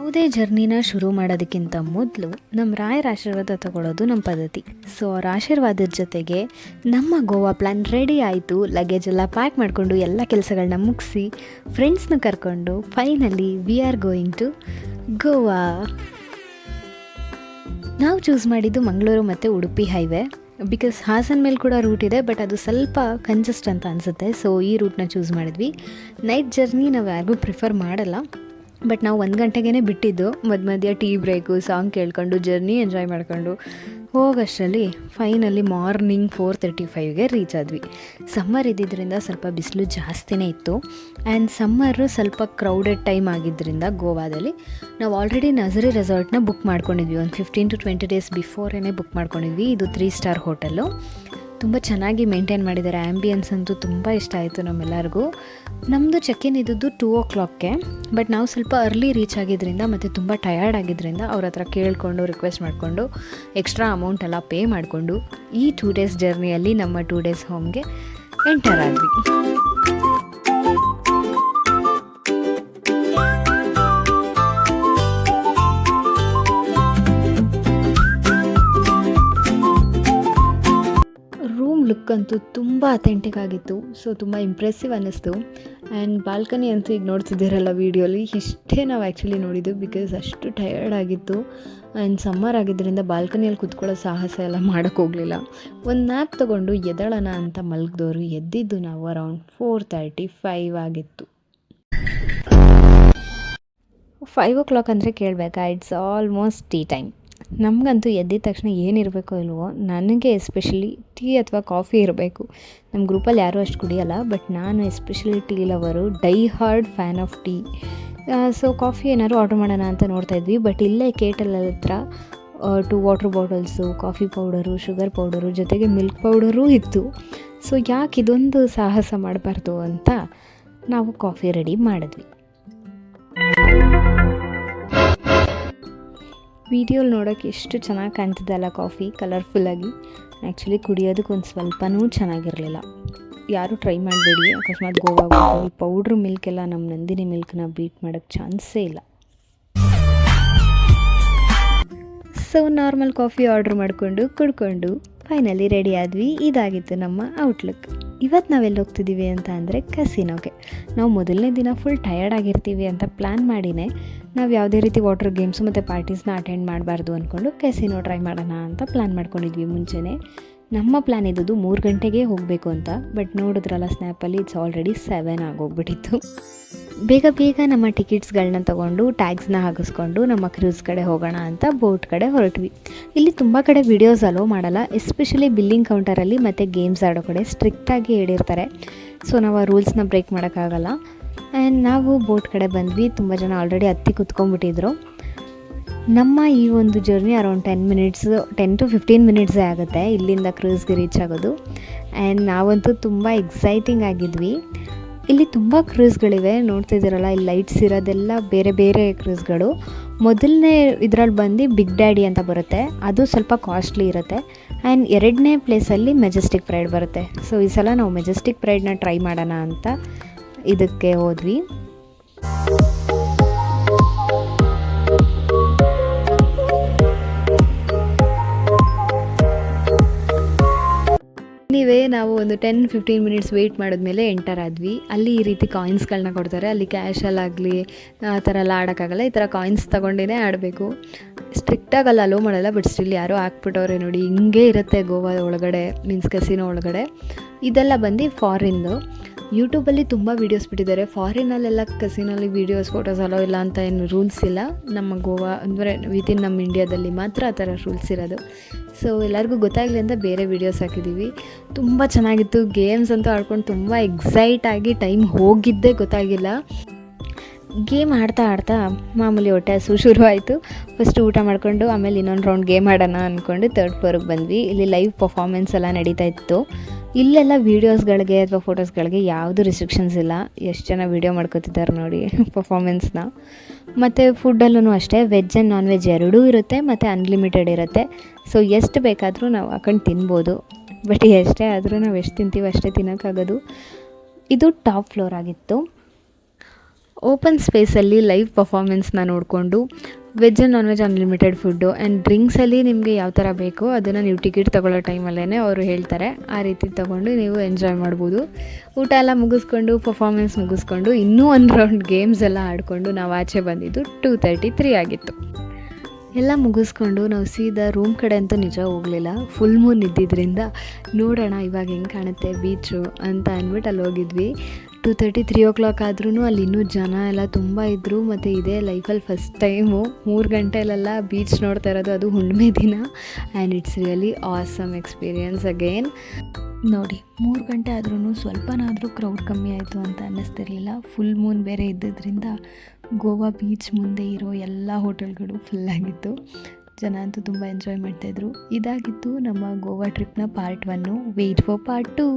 ಯಾವುದೇ ಜರ್ನಿನ ಶುರು ಮಾಡೋದಕ್ಕಿಂತ ಮೊದಲು ನಮ್ಮ ರಾಯರ ಆಶೀರ್ವಾದ ತಗೊಳ್ಳೋದು ನಮ್ಮ ಪದ್ಧತಿ. ಸೊ ಅವ್ರ ಆಶೀರ್ವಾದದ ಜೊತೆಗೆ ನಮ್ಮ ಗೋವಾ ಪ್ಲ್ಯಾನ್ ರೆಡಿ ಆಯಿತು. ಲಗೇಜ್ ಎಲ್ಲ ಪ್ಯಾಕ್ ಮಾಡಿಕೊಂಡು ಎಲ್ಲ ಕೆಲಸಗಳನ್ನ ಮುಗಿಸಿ ಫ್ರೆಂಡ್ಸ್ನ ಕರ್ಕೊಂಡು finally we are going to Goa. ನಾವು ಚೂಸ್ ಮಾಡಿದ್ದು ಮಂಗಳೂರು ಮತ್ತು ಉಡುಪಿ ಹೈವೇ. ಬಿಕಾಸ್ ಹಾಸನ ಮೇಲೆ ಕೂಡ ರೂಟ್ ಇದೆ, ಬಟ್ ಅದು ಸ್ವಲ್ಪ ಕಂಜೆಸ್ಟ್ ಅಂತ ಅನಿಸುತ್ತೆ. ಸೊ ಈ ರೂಟ್ನ ಚೂಸ್ ಮಾಡಿದ್ವಿ. ನೈಟ್ ಜರ್ನಿ ನಾವು ಯಾರಿಗೂ ಪ್ರಿಫರ್ ಮಾಡಲ್ಲ, ಬಟ್ ನಾವು 1 ಗಂಟೆಗೇ ಬಿಟ್ಟಿದ್ದು. ಮಧ್ಯ ಟೀ ಬ್ರೇಕು, ಸಾಂಗ್ ಕೇಳ್ಕೊಂಡು ಜರ್ನಿ ಎಂಜಾಯ್ ಮಾಡ್ಕೊಂಡು ಹೋಗೋಷ್ಟರಲ್ಲಿ ಫೈನಲಿ ಮಾರ್ನಿಂಗ್ 4:35ಗೆ ರೀಚ್ ಆದ್ವಿ. ಸಮ್ಮರ್ ಇದ್ದಿದ್ದರಿಂದ ಸ್ವಲ್ಪ ಬಿಸಿಲು ಜಾಸ್ತಿನೇ ಇತ್ತು. ಆ್ಯಂಡ್ ಸಮ್ಮರು ಸ್ವಲ್ಪ ಕ್ರೌಡೆಡ್ ಟೈಮ್ ಆಗಿದ್ದರಿಂದ ಗೋವಾದಲ್ಲಿ ನಾವು ಆಲ್ರೆಡಿ ನಜರಿ ರೆಸಾರ್ಟ್ನ ಬುಕ್ ಮಾಡ್ಕೊಂಡಿದ್ವಿ. ಒಂದು 15 to 20 ಡೇಸ್ ಬಿಫೋರೇ ಬುಕ್ ಮಾಡ್ಕೊಂಡಿದ್ವಿ. ಇದು 3 ಸ್ಟಾರ್ ಹೋಟೆಲ್ಲು. ತುಂಬ ಚೆನ್ನಾಗಿ ಮೇಂಟೈನ್ ಮಾಡಿದ್ದಾರೆ. ಆ್ಯಂಬಿಯನ್ಸ್ ಅಂತೂ ತುಂಬ ಇಷ್ಟ ಆಯಿತು ನಮ್ಮೆಲ್ಲರಿಗೂ. ನಮ್ಮದು ಚೆಕ್-ಇನ್ ಇದ್ದದ್ದು 2 o'clockಗೆ, ಬಟ್ ನಾವು ಸ್ವಲ್ಪ ಅರ್ಲಿ ರೀಚ್ ಆಗಿದ್ದರಿಂದ ಮತ್ತು ತುಂಬ ಟಯರ್ಡ್ ಆಗಿದ್ದರಿಂದ ಅವ್ರ ಹತ್ರ ಕೇಳಿಕೊಂಡು ರಿಕ್ವೆಸ್ಟ್ ಮಾಡಿಕೊಂಡು ಎಕ್ಸ್ಟ್ರಾ ಅಮೌಂಟ್ ಎಲ್ಲ ಪೇ ಮಾಡಿಕೊಂಡು ಈ 2 ಡೇಸ್ ಜರ್ನಿಯಲ್ಲಿ ನಮ್ಮ 2 ಡೇಸ್ ಹೋಮ್ಗೆ ಎಂಟರ್ ಆದ್ವಿ. ಲುಕ್ ಅಂತೂ ತುಂಬ ಅಥೆಂಟಿಕ್ ಆಗಿತ್ತು. ಸೊ ತುಂಬ ಇಂಪ್ರೆಸಿವ್ ಅನ್ನಿಸ್ತು. ಆ್ಯಂಡ್ ಬಾಲ್ಕನಿ ಅಂತೂ ಈಗ ನೋಡ್ತಿದ್ದೀರಲ್ಲ ವೀಡಿಯೋಲಿ, ಇಷ್ಟೇ ನಾವು ಆ್ಯಕ್ಚುಲಿ ನೋಡಿದ್ದು. ಬಿಕಾಸ್ ಅಷ್ಟು ಟಯರ್ಡ್ ಆಗಿತ್ತು. ಆ್ಯಂಡ್ ಸಮ್ಮರ್ ಆಗಿದ್ದರಿಂದ ಬಾಲ್ಕನಿಯಲ್ಲಿ ಕೂತ್ಕೊಳ್ಳೋ ಸಾಹಸ ಎಲ್ಲ ಮಾಡೋಕ್ಕೋಗಲಿಲ್ಲ. ಒಂದು ನ್ಯಾಪ್ ತೊಗೊಂಡು ಎದ್ದೇಳೋಣ ಅಂತ ಮಲಗಿದವರು ಎದ್ದಿದ್ದು ನಾವು ಅರೌಂಡ್ 4:35 ಆಗಿತ್ತು. 5 o'clock ಅಂದರೆ ಕೇಳಬೇಕಾ, ಇಟ್ಸ್ ಆಲ್ಮೋಸ್ಟ್ ಟೀ ಟೈಮ್. ನಮಗಂತೂ ಎದ್ದಿದ ತಕ್ಷಣ ಏನಿರಬೇಕೋ ಇಲ್ವೋ, ನನಗೆ ಎಸ್ಪೆಷಲಿ ಟೀ ಅಥವಾ ಕಾಫಿ ಇರಬೇಕು. ನಮ್ಮ ಗ್ರೂಪಲ್ಲಿ ಯಾರೂ ಅಷ್ಟು ಕುಡಿಯೋಲ್ಲ, ಬಟ್ ನಾನು especially tea lover, dye hard fan of tea. So coffee ಏನಾದ್ರು ಆರ್ಡ್ರ್ ಮಾಡೋಣ ಅಂತ ನೋಡ್ತಾಯಿದ್ವಿ. ಬಟ್ ಇಲ್ಲೇ ಕೇಟಲ್ ಹತ್ರ 2 water bottles, coffee powder, sugar powder, ಜೊತೆಗೆ ಮಿಲ್ಕ್ ಪೌಡರೂ ಇತ್ತು. ಸೊ ಯಾಕೆ ಇದೊಂದು ಸಾಹಸ ಮಾಡಬಾರ್ದು ಅಂತ ನಾವು ಕಾಫಿ ರೆಡಿ ಮಾಡಿದ್ವಿ. ವಿಡಿಯೋಲಿ ನೋಡೋಕ್ಕೆ ಎಷ್ಟು ಚೆನ್ನಾಗಿ ಕಾಣ್ತಿದೆ ಅಲ್ಲ ಕಾಫಿ, ಕಲರ್ಫುಲ್ಲಾಗಿ. ಆ್ಯಕ್ಚುಲಿ ಕುಡಿಯೋದಕ್ಕೆ ಒಂದು ಸ್ವಲ್ಪನೂ ಚೆನ್ನಾಗಿರಲಿಲ್ಲ. ಯಾರೂ ಟ್ರೈ ಮಾಡಬೇಡಿ. ಅಕಸ್ಮಾತ್ ಗೋವಾಗ ಹೋಗಿ ಪೌಡ್ರ್ ಮಿಲ್ಕೆಲ್ಲ ನಮ್ಮ ನಂದಿನಿ ಮಿಲ್ಕ್ನ ಬೀಟ್ ಮಾಡೋಕ್ಕೆ ಚಾನ್ಸೇ ಇಲ್ಲ. ಸೊ ನಾರ್ಮಲ್ ಕಾಫಿ ಆರ್ಡ್ರ್ ಮಾಡಿಕೊಂಡು ಕುಡ್ಕೊಂಡು ಫೈನಲಿ ರೆಡಿ ಆದ್ವಿ. ಇದಾಗಿತ್ತು ನಮ್ಮ ಔಟ್ಲುಕ್. ಇವತ್ತು ನಾವೆಲ್ಲಿ ಹೋಗ್ತಿದ್ದೀವಿ ಅಂತ ಅಂದರೆ ಕಸಿನೋಗೆ. ನಾವು ಮೊದಲನೇ ದಿನ ಫುಲ್ ಟಯರ್ಡ್ ಆಗಿರ್ತೀವಿ ಅಂತ ಪ್ಲ್ಯಾನ್ ಮಾಡಿನೇ ನಾವು ಯಾವುದೇ ರೀತಿ ವಾಟರ್ ಗೇಮ್ಸು ಮತ್ತು ಪಾರ್ಟೀಸ್ನ ಅಟೆಂಡ್ ಮಾಡಬಾರ್ದು ಅಂದ್ಕೊಂಡು ಕೆಸಿನೋ ಟ್ರೈ ಮಾಡೋಣ ಅಂತ ಪ್ಲ್ಯಾನ್ ಮಾಡ್ಕೊಂಡಿದ್ವಿ ಮುಂಚೆನೇ. ನಮ್ಮ ಪ್ಲ್ಯಾನ್ ಇದ್ದದ್ದು 3 ಗಂಟೆಗೆ ಹೋಗಬೇಕು ಅಂತ, ಬಟ್ ನೋಡಿದ್ರಲ್ಲ ಸ್ನ್ಯಾಪಲ್ಲಿ ಇಟ್ಸ್ ಆಲ್ರೆಡಿ 7 ಆಗೋಗ್ಬಿಟ್ಟಿತ್ತು. ಬೇಗ ನಮ್ಮ ಟಿಕೆಟ್ಸ್ಗಳನ್ನ ತೊಗೊಂಡು ಟ್ಯಾಗ್ಸ್ನ ಹಾಕಿಸ್ಕೊಂಡು ನಮ್ಮ ಕ್ರೂಸ್ ಕಡೆ ಹೋಗೋಣ ಅಂತ ಬೋಟ್ ಕಡೆ ಹೊರಟ್ವಿ. ಇಲ್ಲಿ ತುಂಬ ಕಡೆ ವೀಡಿಯೋಸ್ ಅಲೋ ಮಾಡಲ್ಲ, ಎಸ್ಪೆಷಲಿ ಬಿಲ್ಲಿಂಗ್ ಕೌಂಟರಲ್ಲಿ ಮತ್ತು ಗೇಮ್ಸ್ ಆಡೋ ಕಡೆ ಸ್ಟ್ರಿಕ್ಟಾಗಿ ಹೇಳಿರ್ತಾರೆ. ಸೊ ನಾವು ಆ ರೂಲ್ಸ್ನ ಬ್ರೇಕ್ ಮಾಡೋಕ್ಕಾಗಲ್ಲ. ಆ್ಯಂಡ್ ನಾವು ಬೋಟ್ ಕಡೆ ಬಂದ್ವಿ. ತುಂಬ ಜನ ಆಲ್ರೆಡಿ ಹತ್ತಿ ಕುತ್ಕೊಂಡ್ಬಿಟ್ಟಿದ್ರು. ನಮ್ಮ ಈ ಒಂದು ಜರ್ನಿ ಅರೌಂಡ್ 10 to 15 ಮಿನಿಟ್ಸೇ ಆಗುತ್ತೆ ಇಲ್ಲಿಂದ ಕ್ರೂಸ್ಗೆ ರೀಚ್ ಆಗೋದು. ಆ್ಯಂಡ್ ನಾವಂತೂ ತುಂಬ ಎಕ್ಸೈಟಿಂಗ್ ಆಗಿದ್ವಿ. ಇಲ್ಲಿ ತುಂಬ ಕ್ರೂಸ್ಗಳಿವೆ, ನೋಡ್ತಿದ್ದೀರಲ್ಲ, ಇಲ್ಲಿ ಲೈಟ್ಸ್ ಇರೋದೆಲ್ಲ ಬೇರೆ ಬೇರೆ ಕ್ರೂಸ್ಗಳು. ಮೊದಲನೇ ಇದರಲ್ಲಿ ಬಂದು ಬಿಗ್ ಡ್ಯಾಡಿ ಅಂತ ಬರುತ್ತೆ, ಅದು ಸ್ವಲ್ಪ ಕಾಸ್ಟ್ಲಿ ಇರುತ್ತೆ. ಆ್ಯಂಡ್ 2ನೇ ಪ್ಲೇಸಲ್ಲಿ ಮೆಜೆಸ್ಟಿಕ್ ಪ್ರೈಡ್ ಬರುತ್ತೆ. ಸೊ ಈ ಸಲ ನಾವು ಮೆಜೆಸ್ಟಿಕ್ ಪ್ರೈಡ್ನ ಟ್ರೈ ಮಾಡೋಣ ಅಂತ ಇದಕ್ಕೆ ಹೋದ್ವಿ. ನಾವು ಒಂದು 10-15 ಮಿನಿಟ್ಸ್ ವೆಯ್ಟ್ ಮಾಡಿದ್ಮೇಲೆ ಎಂಟರ್ ಆದ್ವಿ. ಅಲ್ಲಿ ಈ ರೀತಿ ಕಾಯಿನ್ಸ್ಗಳನ್ನ ಕೊಡ್ತಾರೆ. ಅಲ್ಲಿ ಕ್ಯಾಶಲ್ಲಾಗಲಿ ಆ ಥರ ಎಲ್ಲ ಆಡೋಕ್ಕಾಗಲ್ಲ. ಈ ಥರ ಕಾಯಿನ್ಸ್ ತೊಗೊಂಡೇ ಆಡಬೇಕು. ಸ್ಟ್ರಿಕ್ಟಾಗಲ್ಲ ಅಲೋ ಮಾಡಲ್ಲ, ಬಟ್ ಸ್ಟಿಲ್ ಯಾರೋ ಹಾಕ್ಬಿಟ್ಟವ್ರೆ ನೋಡಿ. ಹಿಂಗೆ ಇರುತ್ತೆ ಗೋವಾ ಒಳಗಡೆ, ಮೀನ್ಸ್ ಕಸಿನೋ ಒಳಗಡೆ. ಇದೆಲ್ಲ ಬಂದು ಫಾರಿನ್ದು. ಯೂಟ್ಯೂಬಲ್ಲಿ ತುಂಬ ವೀಡಿಯೋಸ್ ಬಿಟ್ಟಿದ್ದಾರೆ. ಫಾರಿನಲ್ಲೆಲ್ಲ ಕಸಿನಲ್ಲಿ ವೀಡಿಯೋಸ್ ಫೋಟೋಸ್ ಅಲೋ ಇಲ್ಲ ಅಂತ ಏನು ರೂಲ್ಸ್ ಇಲ್ಲ. ನಮ್ಮ ಗೋವಾ ಅಂದರೆ ವಿತಿನ್ ನಮ್ಮ ಇಂಡಿಯಾದಲ್ಲಿ ಮಾತ್ರ ಆ ಥರ ರೂಲ್ಸ್ ಇರೋದು. ಸೊ ಎಲ್ಲರಿಗೂ ಗೊತ್ತಾಗಲಿ ಅಂತ ಬೇರೆ ವೀಡಿಯೋಸ್ ಹಾಕಿದ್ದೀವಿ. ತುಂಬ ಚೆನ್ನಾಗಿತ್ತು. ಗೇಮ್ಸ್ ಅಂತೂ ಆಡ್ಕೊಂಡು ತುಂಬ ಎಕ್ಸೈಟಾಗಿ ಟೈಮ್ ಹೋಗಿದ್ದೇ ಗೊತ್ತಾಗಿಲ್ಲ. ಗೇಮ್ ಆಡ್ತಾ ಮಾಮೂಲಿ ಹೊಟ್ಟೆ ಹಸು ಶುರು ಆಯಿತು. ಫಸ್ಟ್ ಊಟ ಮಾಡಿಕೊಂಡು ಆಮೇಲೆ ಇನ್ನೊಂದು ರೌಂಡ್ ಗೇಮ್ ಆಡೋಣ ಅಂದ್ಕೊಂಡು 3rd ಫ್ಲೋರಿಗೆ ಬಂದ್ವಿ. ಇಲ್ಲಿ ಲೈವ್ ಪರ್ಫಾರ್ಮೆನ್ಸ್ ಎಲ್ಲ ನಡೀತಾ ಇತ್ತು. ಇಲ್ಲೆಲ್ಲ ವೀಡಿಯೋಸ್ಗಳಿಗೆ ಅಥವಾ ಫೋಟೋಸ್ಗಳಿಗೆ ಯಾವುದು ರಿಸ್ಟ್ರಿಕ್ಷನ್ಸ್ ಇಲ್ಲ. ಎಷ್ಟು ಜನ ವೀಡಿಯೋ ಮಾಡ್ಕೋತಿದ್ದಾರೆ ನೋಡಿ ಪರ್ಫಾರ್ಮೆನ್ಸ್ನ. ಮತ್ತು ಫುಡ್ಡಲ್ಲೂ ಅಷ್ಟೇ ವೆಜ್ ಆ್ಯಂಡ್ ನಾನ್ ವೆಜ್ ಎರಡೂ ಇರುತ್ತೆ ಮತ್ತು ಅನ್ಲಿಮಿಟೆಡ್ ಇರುತ್ತೆ. ಸೊ ಎಷ್ಟು ಬೇಕಾದರೂ ನಾವು ಹಾಕೊಂಡು ತಿನ್ಬೋದು. ಬಟ್ ಎಷ್ಟೇ ಆದರೂ ನಾವು ಎಷ್ಟು ತಿಂತೀವಿ ಅಷ್ಟೇ ತಿನ್ನೋಕ್ಕಾಗೋದು. ಇದು ಟಾಪ್ ಫ್ಲೋರ್ ಆಗಿತ್ತು. ಓಪನ್ ಸ್ಪೇಸಲ್ಲಿ ಲೈವ್ ಪರ್ಫಾರ್ಮೆನ್ಸ್ನ ನೋಡಿಕೊಂಡು veg and non veg unlimited food and ಡ್ರಿಂಕ್ಸಲ್ಲಿ ನಿಮಗೆ ಯಾವ ಥರ ಬೇಕೋ ಅದನ್ನು ನೀವು ಟಿಕೆಟ್ ತೊಗೊಳ್ಳೋ ಟೈಮಲ್ಲೇ ಅವರು ಹೇಳ್ತಾರೆ, ಆ ರೀತಿ ತೊಗೊಂಡು ನೀವು ಎಂಜಾಯ್ ಮಾಡ್ಬೋದು. ಊಟ ಎಲ್ಲ ಮುಗಿಸ್ಕೊಂಡು ಪರ್ಫಾರ್ಮೆನ್ಸ್ ಮುಗಿಸ್ಕೊಂಡು ಇನ್ನೂ ಒಂದು ರೌಂಡ್ ಗೇಮ್ಸ್ ಎಲ್ಲ ಆಡಿಕೊಂಡು ನಾವು ಆಚೆ ಬಂದಿದ್ದು 2:33 ಆಗಿತ್ತು. ಎಲ್ಲ ಮುಗಿಸ್ಕೊಂಡು ನಾವು ಸೀದಾ ರೂಮ್ ಕಡೆ ಅಂತೂ ನಿಜ ಹೋಗಲಿಲ್ಲ. ಫುಲ್ ಮೂನ್ ಇದ್ದಿದ್ದರಿಂದ ನೋಡೋಣ ಇವಾಗ ಹೆಂಗೆ ಕಾಣುತ್ತೆ ಬೀಚು ಅಂತ ಅಂದ್ಬಿಟ್ಟು ಅಲ್ಲಿ ಹೋಗಿದ್ವಿ. 2:30 ಆದ್ರೂ ಅಲ್ಲಿ ಇನ್ನೂ ಜನ ಎಲ್ಲ ತುಂಬ ಇದ್ದರು. ಮತ್ತು ಇದೇ ಲೈಫಲ್ಲಿ ಫಸ್ಟ್ ಟೈಮು 3 ಗಂಟೆಲೆಲ್ಲ ಬೀಚ್ ನೋಡ್ತಾ ಇರೋದು, ಅದು ಹುಣ್ಣಿಮೆ ದಿನ. And it's really awesome experience again. ನೋಡಿ 3 ಗಂಟೆ ಆದ್ರೂ ಸ್ವಲ್ಪನಾದರೂ ಕ್ರೌಡ್ ಕಮ್ಮಿ ಆಯಿತು ಅಂತ ಅನ್ನಿಸ್ತಿರ್ಲಿಲ್ಲ. ಫುಲ್ ಮೂನ್ ಬೇರೆ ಇದ್ದಿದ್ದರಿಂದ ಗೋವಾ ಬೀಚ್ ಮುಂದೆ ಇರೋ ಎಲ್ಲ ಹೋಟೆಲ್ಗಳು ಫುಲ್ಲಾಗಿತ್ತು. ಜನ ಅಂತೂ ತುಂಬ ಎಂಜಾಯ್ ಮಾಡ್ತಾಯಿದ್ರು. ಇದಾಗಿತ್ತು ನಮ್ಮ ಗೋವಾ ಟ್ರಿಪ್ನ ಪಾರ್ಟ್ 1. Wait for part 2.